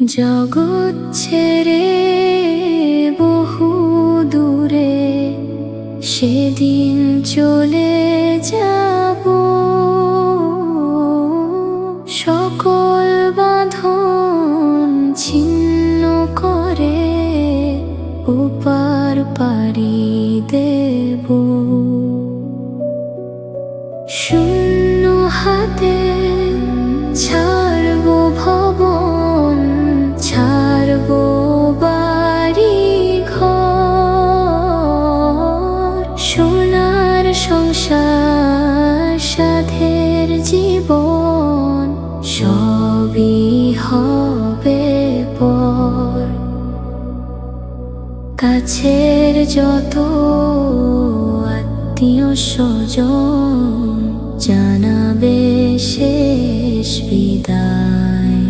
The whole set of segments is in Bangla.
জগৎ ছেড়ে বহু দূরে সেদিন চলে যাব, সকল বাঁধন ছিন্ন করে ওপার পাড়ি দেব। শূন্য হাতে ছাড়ব ভবন, ছাড়ব বাড়ি ঘর, সোনার সংসার সাধের জীবন সবই হবে পর। কাছের যত আত্মীয় স্বজন জানাবে শেষ বিদায়,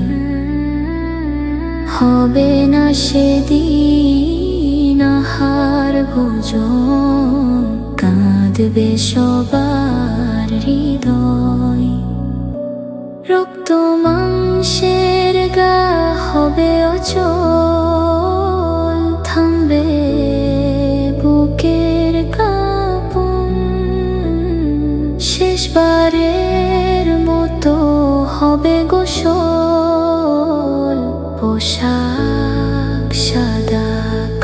হবে না সেদিন আহার ভোজন, কাঁদবে সবার হৃদয়। রক্ত মাংসের গা হবে অচল, থামবে বুকের কাঁপন, শেষবারের মতো হবে গোসল, পোশাক সাদা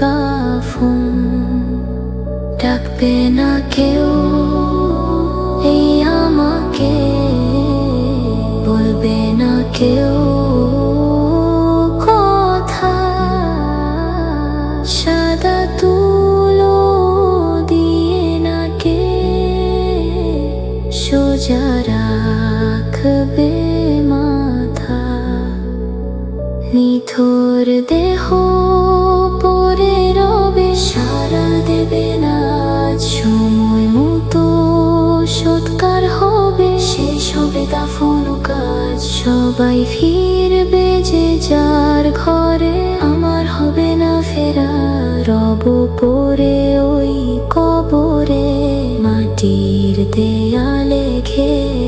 কাফন। ডাকবে না কেউ এই আমাকে, বলবে না কেউ কথা, সাদা তুলো দিয়ে নাকে সোজা রাখবে মাথা। নিথর দেহ পরে রবে, সারা দেবে না সময় মতো, সৎকার হবে, শেষ হবে দাফন কাজ, সবাই ফিরবে যে যার ঘরে। আমার হবে না ফেরা, রব পরে ওই কবরে, মাটির দেয়ালে ঘেরা।